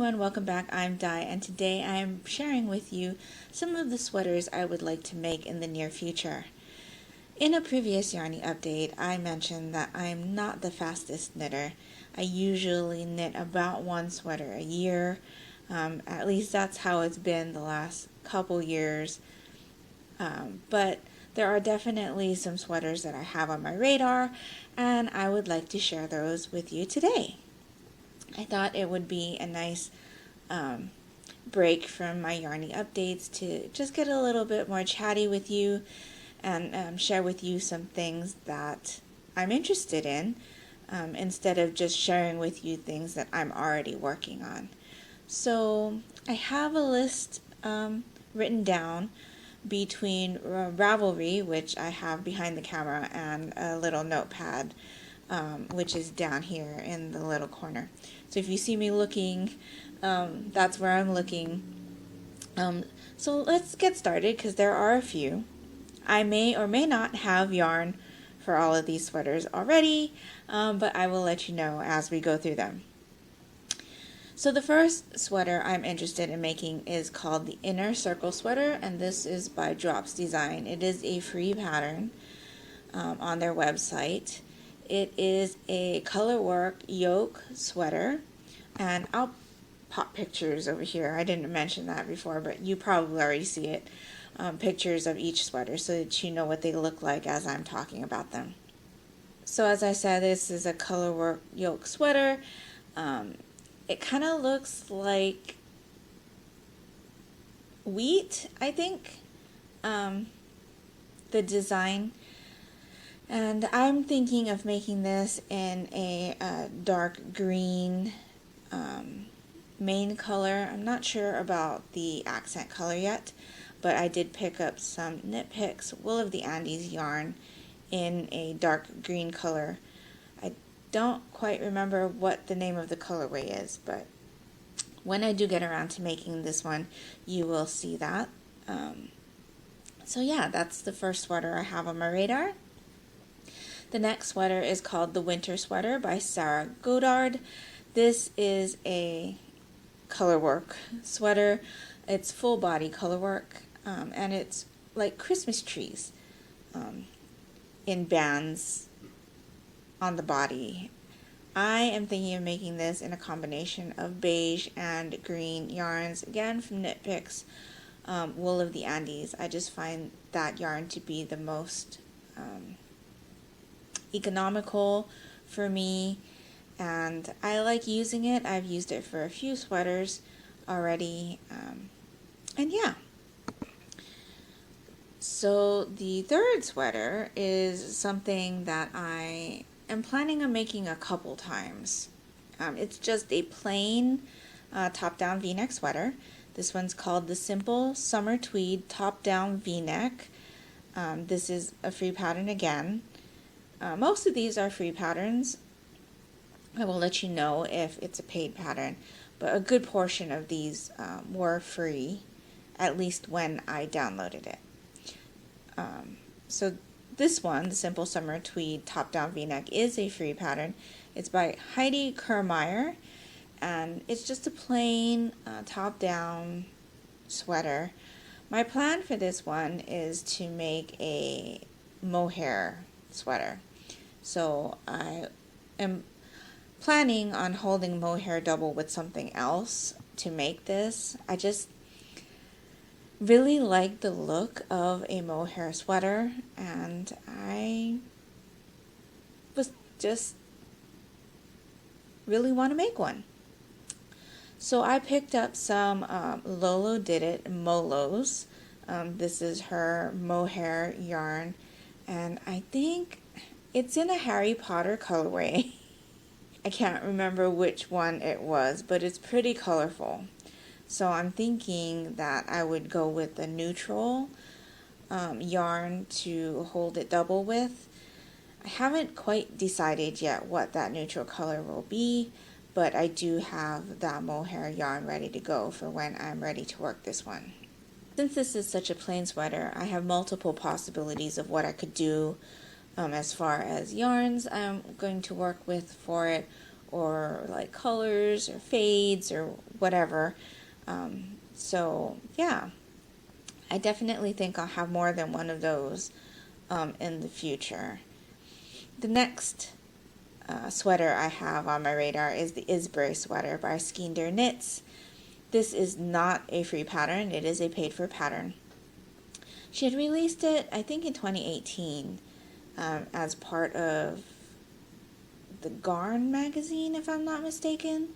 everyone, welcome back. I'm Di, and today I am sharing with you some of the sweaters I would like to make in the near future. In a previous Yarnie update, I mentioned that I'm not the fastest knitter. I usually knit about one sweater a year. At least that's how it's been the last couple years. But there are definitely some sweaters that I have on my radar, and I would like to share those with you today. I thought it would be a nice break from my Yarnie updates to just get a little bit more chatty with you and share with you some things that I'm interested in instead of just sharing with you things that I'm already working on. So I have a list written down between Ravelry, which I have behind the camera, and a little notepad which is down here in the little corner. So if you see me looking, that's where I'm looking. So let's get started because there are a few. I may or may not have yarn for all of these sweaters already, but I will let you know as we go through them. So the first sweater I'm interested in making is called the Inner Circle Sweater, and this is by Drops Design. It is a free pattern on their website. It is a colorwork yoke sweater, and I'll pop pictures over here. I didn't mention that before, but you probably already see it. Pictures of each sweater so that you know what they look like as I'm talking about them. So as I said, this is a colorwork yoke sweater. It kind of looks like wheat, I think, the design. And I'm thinking of making this in a dark green main color. I'm not sure about the accent color yet, but I did pick up some Knit Picks Wool of the Andes yarn in a dark green color. I don't quite remember what the name of the colorway is, but when I do get around to making this one, you will see that. So yeah, that's the first sweater I have on my radar. The next sweater is called the Winter Sweater by Sarah Godard. This is a colorwork sweater. It's full body colorwork, and it's like Christmas trees in bands on the body. I am thinking of making this in a combination of beige and green yarns, again from Knit Picks Wool of the Andes. I just find that yarn to be the most economical for me, and I like using it. I've used it for a few sweaters already, and yeah. So the third sweater is something that I am planning on making a couple times. It's just a plain top-down v-neck sweater. This one's called the Simple Summer Tweed Top-Down V-Neck. This is a free pattern again. Most of these are free patterns. I will let you know if it's a paid pattern, but a good portion of these were free, at least when I downloaded it. So this one, the Simple Summer Tweed Top-Down V-Neck, is a free pattern. It's by Heidi Kermeyer, and it's just a plain top-down sweater. My plan for this one is to make a mohair sweater. So I am planning on holding mohair double with something else to make this. I just really like the look of a mohair sweater, and I was just really want to make one. So I picked up some Lolo Did It Molos. This is her mohair yarn, and I think it's in a Harry Potter colorway. I can't remember which one it was, but it's pretty colorful. So I'm thinking that I would go with a neutral yarn to hold it double with. I haven't quite decided yet what that neutral color will be, but I do have that mohair yarn ready to go for when I'm ready to work this one. Since this is such a plain sweater, I have multiple possibilities of what I could do as far as yarns I'm going to work with for it, or like colors or fades or whatever. So yeah, I definitely think I'll have more than one of those in the future. The next sweater I have on my radar is the Isbury sweater by Skinder Knits. This is not a free pattern, it is a paid for pattern. She had released it, I think, in 2018 as part of the Garn magazine, if I'm not mistaken.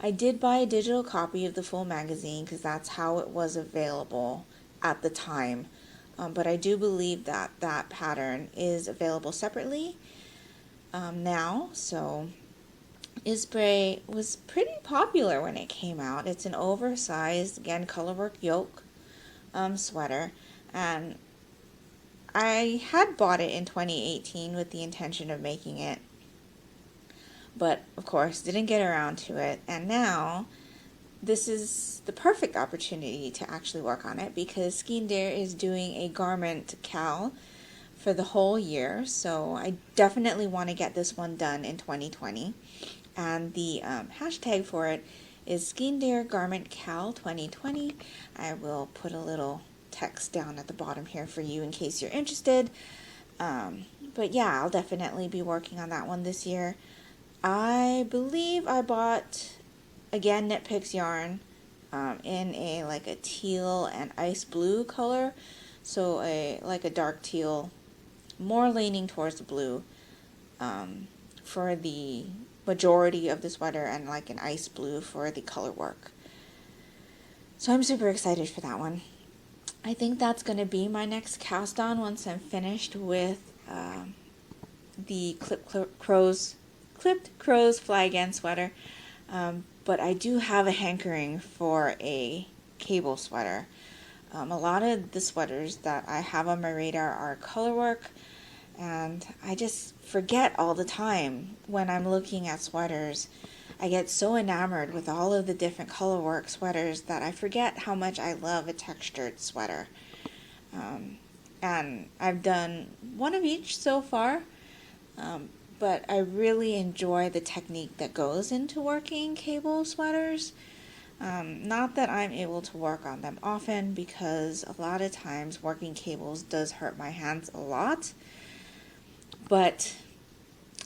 I did buy a digital copy of the full magazine because that's how it was available at the time. But I do believe that that pattern is available separately now. So Isbray was pretty popular when it came out. It's an oversized, again, colorwork yoke sweater. And I had bought it in 2018 with the intention of making it, but of course didn't get around to it. And now this is the perfect opportunity to actually work on it because Skinder is doing a garment cal for the whole year. So I definitely want to get this one done in 2020. And the hashtag for it is Skinder Garment Cal 2020. I will put a little text down at the bottom here for you in case you're interested. But yeah, I'll definitely be working on that one this year. I believe I bought, again, Knit Picks yarn in a teal and ice blue color. So like a dark teal, more leaning towards the blue for the majority of the sweater, and like an ice blue for the color work. So I'm super excited for that one. I think that's going to be my next cast on once I'm finished with the Clipped Crows Fly Again sweater. But I do have a hankering for a cable sweater. A lot of the sweaters that I have on my radar are color work, and I just forget all the time when I'm looking at sweaters. I get so enamored with all of the different color work sweaters that I forget how much I love a textured sweater. And I've done one of each so far, but I really enjoy the technique that goes into working cable sweaters. Not that I'm able to work on them often because a lot of times working cables does hurt my hands a lot, but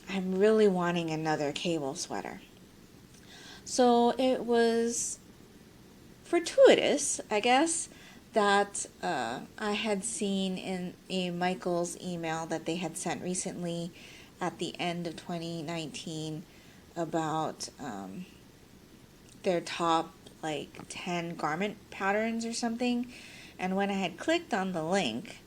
I'm really wanting another cable sweater. So it was fortuitous, I guess, that I had seen in a Michaels email that they had sent recently at the end of 2019 about their top 10 garment patterns or something. And when I had clicked on the link,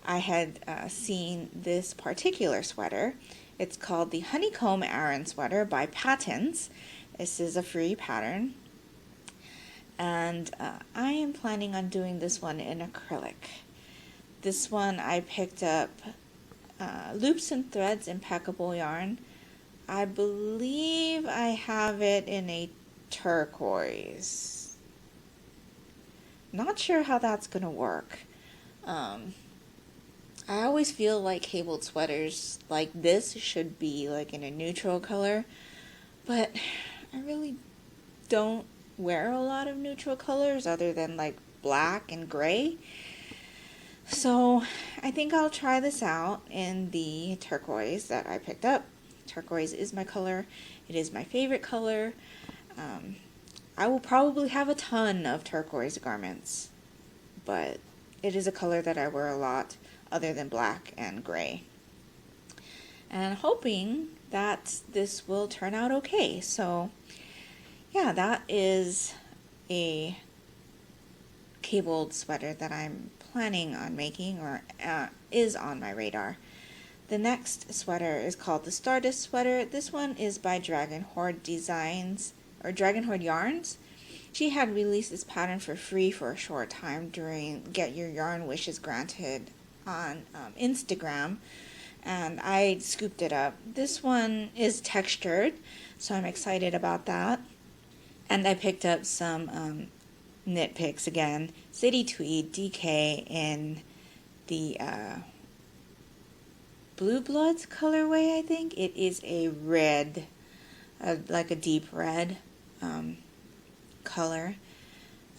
I had seen this particular sweater. It's called the Honeycomb Aran sweater by Patents. This is a free pattern, and I am planning on doing this one in acrylic. This one I picked up Loops and Threads Impeccable yarn. I believe I have it in a turquoise. Not sure how that's going to work. I always feel like cabled sweaters like this should be in a neutral color, but I really don't wear a lot of neutral colors other than black and gray. So I think I'll try this out in the turquoise that I picked up. Turquoise is my color. It is my favorite color. I will probably have a ton of turquoise garments, but it is a color that I wear a lot other than black and gray. And hoping that this will turn out okay. So yeah, that is a cabled sweater that I'm planning on making, or is on my radar. The next sweater is called the Stardust sweater. This one is by Dragon Horde Designs, or Dragon Horde Yarns. She had released this pattern for free for a short time during Get Your Yarn Wishes Granted on Instagram, and I scooped it up. This one is textured, so I'm excited about that. And I picked up some Knit Picks again, City Tweed DK in the Blue Bloods colorway, I think. It is a red like a deep red color.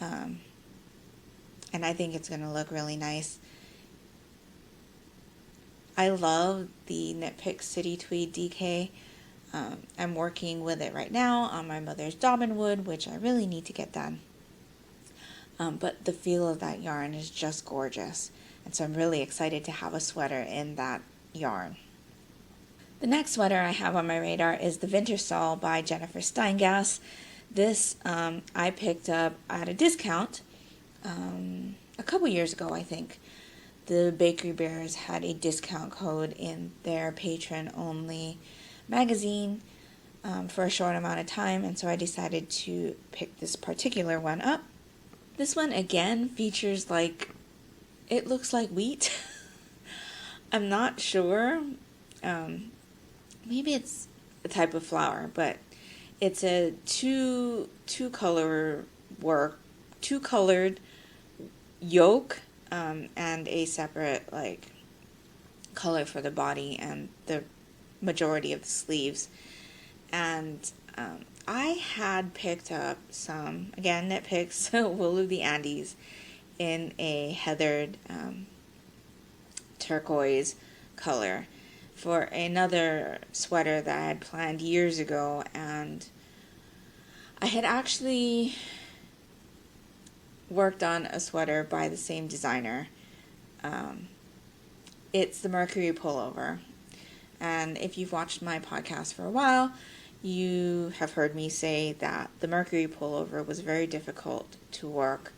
And I think it's going to look really nice. I love the Knit Picks City Tweed DK. I'm working with it right now on my mother's Dobbin Wood, which I really need to get done. But the feel of that yarn is just gorgeous. And so I'm really excited to have a sweater in that yarn. The next sweater I have on my radar is the Wintersaal by Jennifer Steingass. This I picked up at a discount a couple years ago, I think. The Bakery Bears had a discount code in their patron-only magazine for a short amount of time, and so I decided to pick this particular one up. This one, again, features it looks like wheat. I'm not sure. Maybe it's a type of flour, but it's a two-colored yoke and a separate color for the body and the majority of the sleeves. And I had picked up some, again, Knit Picks Wool of the Andes in a heathered turquoise color for another sweater that I had planned years ago, and I had actually worked on a sweater by the same designer. It's the Mercury pullover, and if you've watched my podcast for a while, you have heard me say that the Mercury pullover was very difficult to work.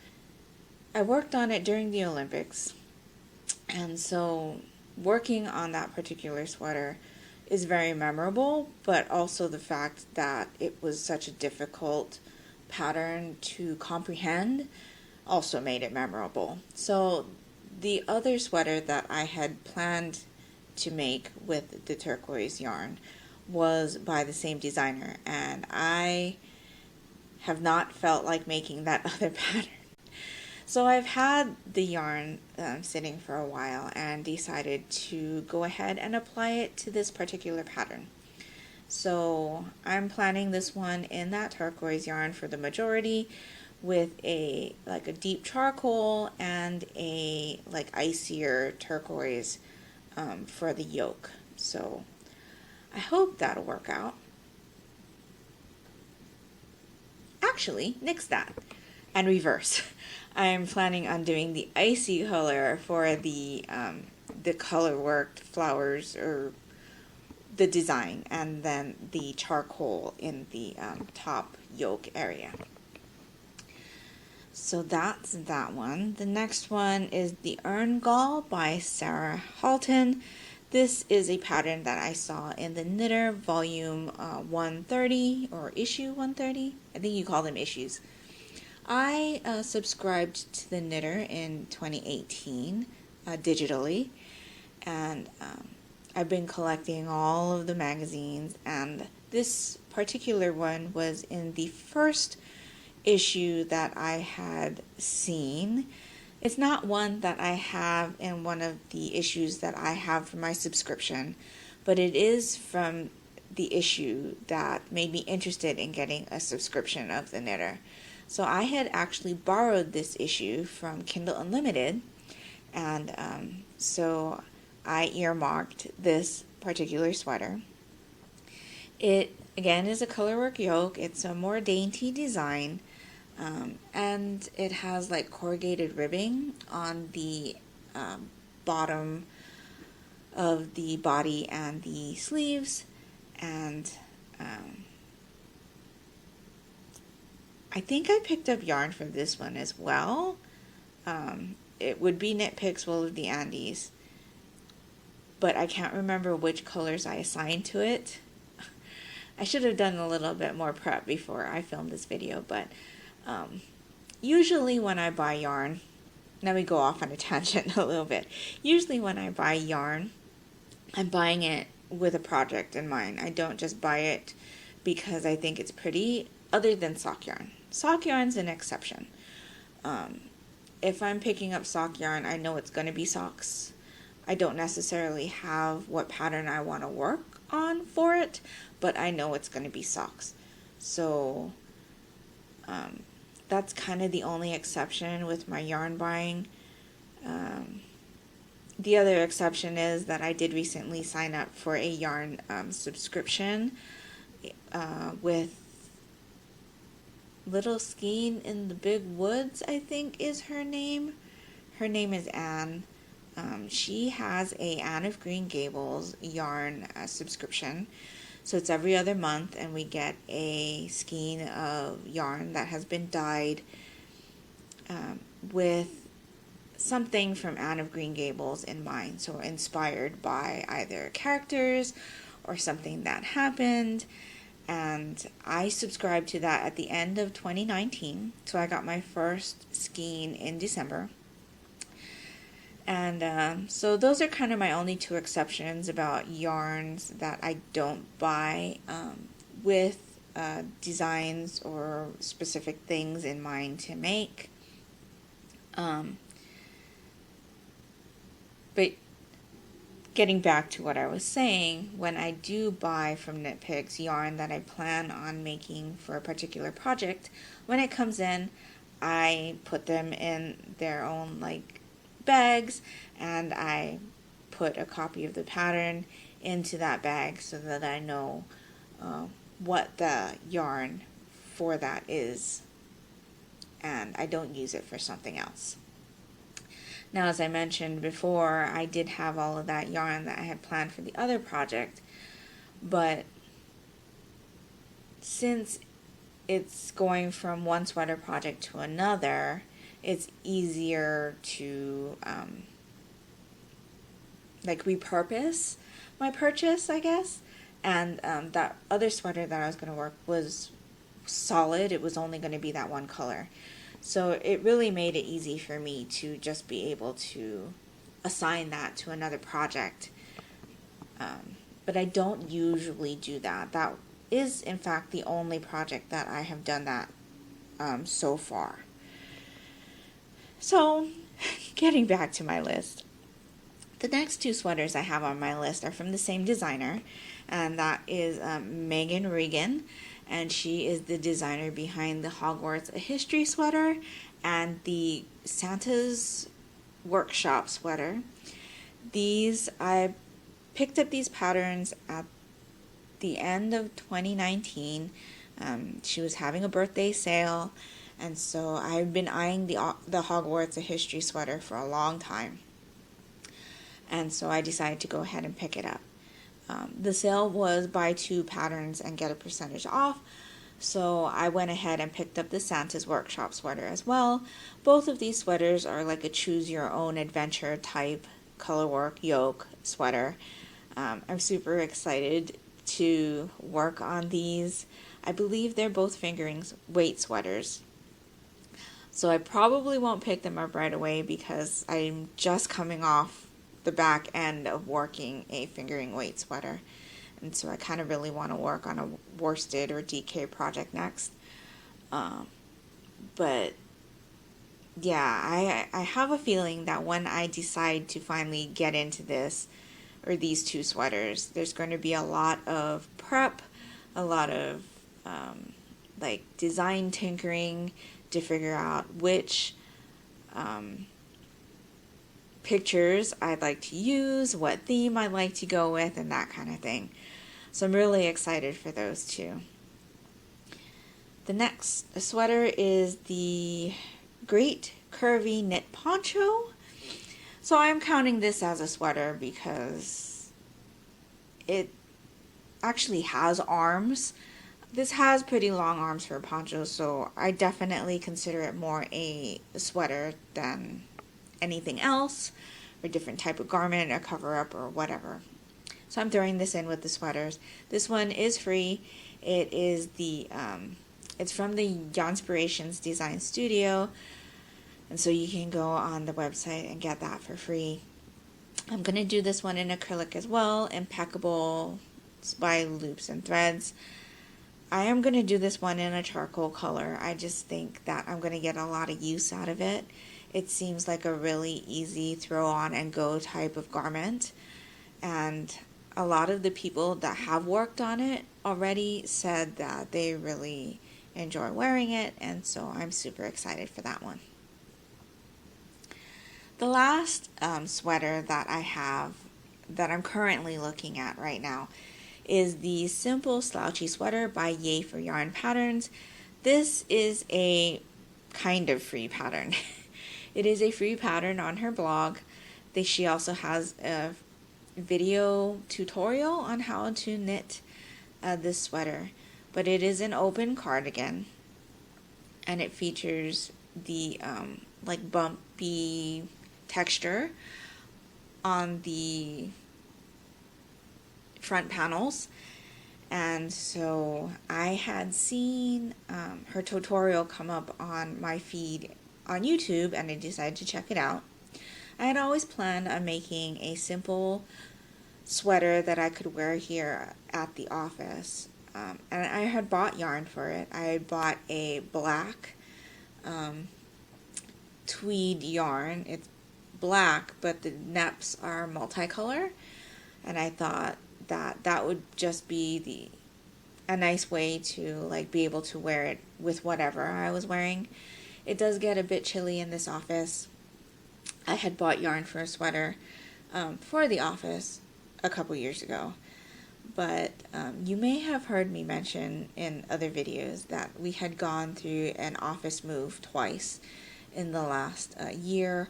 I worked on it during the Olympics, and so working on that particular sweater is very memorable, but also the fact that it was such a difficult pattern to comprehend also made it memorable. So the other sweater that I had planned to make with the turquoise yarn was by the same designer, and I have not felt like making that other pattern. So I've had the yarn sitting for a while and decided to go ahead and apply it to this particular pattern. So I'm planning this one in that turquoise yarn for the majority, with a deep charcoal and a icier turquoise for the yoke. So I hope that'll work out. Actually, nix that and reverse. I'm planning on doing the icy color for the color worked flowers or the design, and then the charcoal in the top yoke area. So that's that one. The next one is the Erngall by Sarah Halton. This is a pattern that I saw in the Knitter volume 130 or issue 130. I think you call them issues. I subscribed to the Knitter in 2018 digitally, and I've been collecting all of the magazines, and this particular one was in the first issue that I had seen. It's not one that I have in one of the issues that I have for my subscription, but it is from the issue that made me interested in getting a subscription of the Knitter. So I had actually borrowed this issue from Kindle Unlimited, and so I earmarked this particular sweater. It, again, is a colorwork yoke. It's a more dainty design, and it has corrugated ribbing on the bottom of the body and the sleeves, and I think I picked up yarn for this one as well. It would be Knit Picks Wool of the Andes, but I can't remember which colors I assigned to it. I should have done a little bit more prep before I filmed this video, but usually when I buy yarn, let me go off on a tangent a little bit. Usually when I buy yarn, I'm buying it with a project in mind. I don't just buy it because I think it's pretty, other than sock yarn. Sock yarn's an exception. If I'm picking up sock yarn, I know it's going to be socks. I don't necessarily have what pattern I want to work on for it, but I know it's going to be socks. So that's kind of the only exception with my yarn buying. The other exception is that I did recently sign up for a yarn subscription with Little Skein in the Big Woods, I think is her name. Her name is Anne. She has a Anne of Green Gables yarn subscription. So it's every other month, and we get a skein of yarn that has been dyed with something from Anne of Green Gables in mind. So inspired by either characters or something that happened. And I subscribed to that at the end of 2019. So I got my first skein in December. And so those are kind of my only two exceptions about yarns that I don't buy with designs or specific things in mind to make. But getting back to what I was saying, when I do buy from Knit Picks yarn that I plan on making for a particular project, when it comes in, I put them in their own bags, and I put a copy of the pattern into that bag so that I know what the yarn for that is, and I don't use it for something else. Now, as I mentioned before, I did have all of that yarn that I had planned for the other project, but since it's going from one sweater project to another, it's easier to repurpose my purchase, I guess. And that other sweater that I was going to work was solid. It was only going to be that one color. So it really made it easy for me to just be able to assign that to another project. But I don't usually do that. That is, in fact, the only project that I have done that so far. So, getting back to my list. The next two sweaters I have on my list are from the same designer, and that is Megan Regan. And she is the designer behind the Hogwarts A History sweater and the Santa's Workshop sweater. I picked up these patterns at the end of 2019. She was having a birthday sale, and so I've been eyeing the Hogwarts A History sweater for a long time. And so I decided to go ahead and pick it up. The sale was buy two patterns and get a percentage off, so I went ahead and picked up the Santa's Workshop sweater as well. Both of these sweaters are like a choose your own adventure type colorwork yoke sweater. I'm super excited to work on these. I believe they're both fingering weight sweaters, so I probably won't pick them up right away because I'm just coming off the back end of working a fingering weight sweater, and so I kind of really want to work on a worsted or DK project next. But yeah, I have a feeling that when I decide to finally get into this or these two sweaters, there's going to be a lot of prep, a lot of design tinkering to figure out which pictures I'd like to use, what theme I'd like to go with, and that kind of thing. So I'm really excited for those two. The next sweater is the Great Curvy Knit Poncho. So I'm counting this as a sweater because it actually has arms. This has pretty long arms for a poncho, so I definitely consider it more a sweater than anything else, or a different type of garment, or cover-up, or whatever. So I'm throwing this in with the sweaters. This one is free. It is it's from the Yarnspirations Design Studio, and so you can go on the website and get that for free. I'm going to do this one in acrylic as well, impeccable by Loops and Threads. I am going to do this one in a charcoal color. I just think that I'm going to get a lot of use out of it. It seems like a really easy throw on and go type of garment, and a lot of the people that have worked on it already said that they really enjoy wearing it, and so I'm super excited for that one. The last sweater that I have that I'm currently looking at right now is the Simple Slouchy Sweater by Yay for Yarn Patterns. This is a kind of free pattern. It is a free pattern on her blog. She also has a video tutorial on how to knit this sweater, but it is an open cardigan, and it features the like bumpy texture on the front panels. And so I had seen her tutorial come up on my feed on YouTube, and I decided to check it out. I had always planned on making a simple sweater that I could wear here at the office, and I had bought yarn for it. I had bought a black tweed yarn. It's black, but the neps are multicolor, and I thought that would just be a nice way to like be able to wear it with whatever I was wearing. It does get a bit chilly in this office. I had bought yarn for a sweater for the office a couple years ago, but you may have heard me mention in other videos that we had gone through an office move twice in the last year.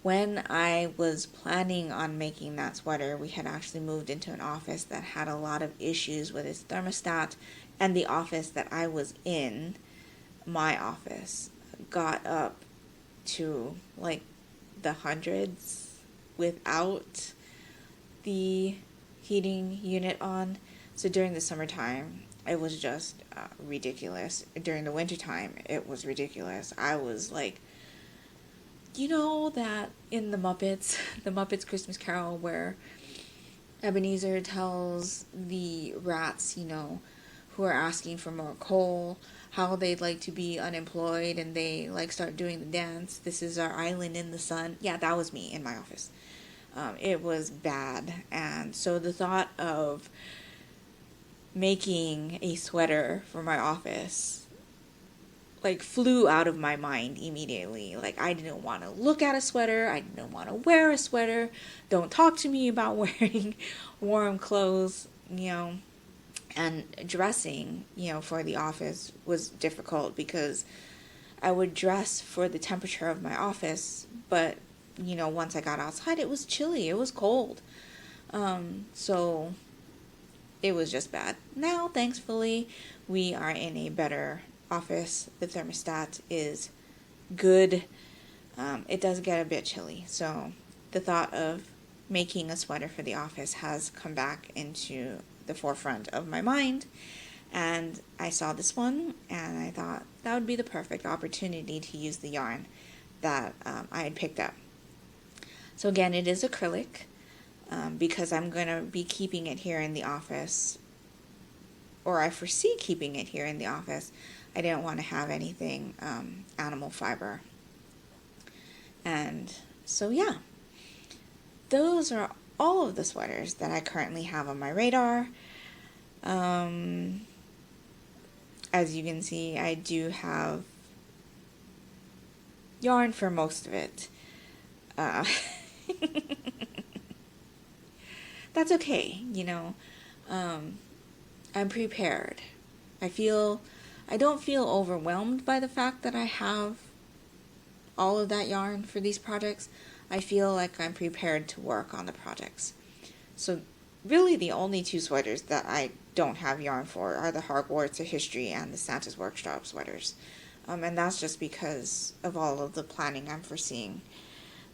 When I was planning on making that sweater, we had actually moved into an office that had a lot of issues with its thermostat, and the office that I was in, my office, got up to like the hundreds without the heating unit on. So during the summertime, it was just ridiculous. During the wintertime, it was ridiculous. I was like, you know that in the Muppets Christmas Carol, where Ebenezer tells the rats, who are asking for more coal, how they'd like to be unemployed, and they like start doing the dance, "This is our island in the sun." Yeah, that was me in my office. It was bad, and so the thought of making a sweater for my office like flew out of my mind immediately. Like, I didn't want to look at a sweater. I didn't want to wear a sweater. Don't talk to me about wearing warm clothes, and dressing, for the office was difficult because I would dress for the temperature of my office, but, once I got outside, it was chilly. It was cold. So it was just bad. Now, thankfully, we are in a better office. The thermostat is good. It does get a bit chilly, so the thought of making a sweater for the office has come back into the forefront of my mind, and I saw this one and I thought that would be the perfect opportunity to use the yarn that I had picked up. So again, it is acrylic because I'm going to be keeping it here in the office, or I foresee keeping it here in the office. I didn't want to have anything animal fiber. And so yeah, those are all of the sweaters that I currently have on my radar. As you can see, I do have yarn for most of it. That's okay, I'm prepared. I don't feel overwhelmed by the fact that I have all of that yarn for these projects. I feel like I'm prepared to work on the projects. So really the only two sweaters that I don't have yarn for are the Hogwarts, a History, and the Santa's Workshop sweaters. And that's just because of all of the planning I'm foreseeing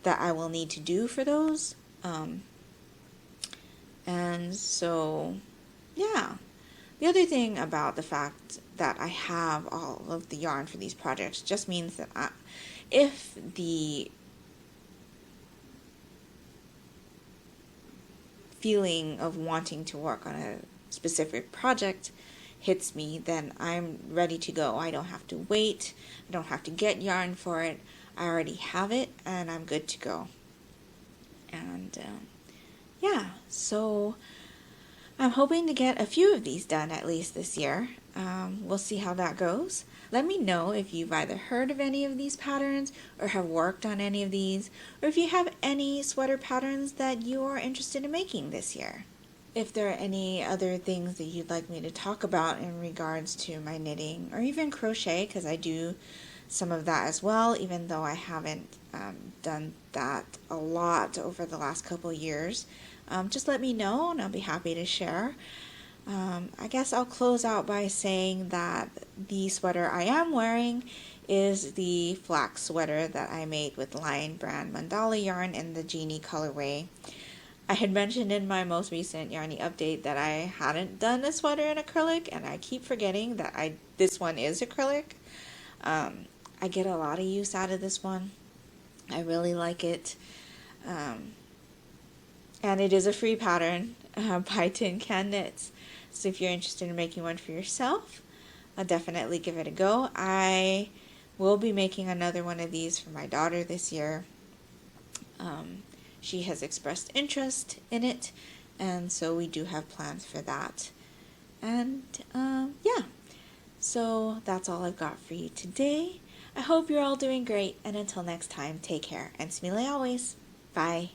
that I will need to do for those. And so, yeah. The other thing about the fact that I have all of the yarn for these projects just means that if the feeling of wanting to work on a specific project hits me, then I'm ready to go. I don't have to wait. I don't have to get yarn for it. I already have it, and I'm good to go. And yeah, so I'm hoping to get a few of these done at least this year. We'll see how that goes. Let me know if you've either heard of any of these patterns or have worked on any of these, or if you have any sweater patterns that you are interested in making this year. If there are any other things that you'd like me to talk about in regards to my knitting or even crochet, because I do some of that as well, even though I haven't done that a lot over the last couple years, just let me know and I'll be happy to share. I guess I'll close out by saying that the sweater I am wearing is the flax sweater that I made with Lion brand mandala yarn in the Genie colorway. I had mentioned in my most recent Yarnie update that I hadn't done a sweater in acrylic, and I keep forgetting that this one is acrylic. I get a lot of use out of this one. I really like it. And it is a free pattern by Tin Can Knits. So if you're interested in making one for yourself, I'll definitely give it a go. I will be making another one of these for my daughter this year. She has expressed interest in it, and so we do have plans for that. And yeah, so that's all I've got for you today. I hope you're all doing great, and until next time, take care, and smile always. Bye.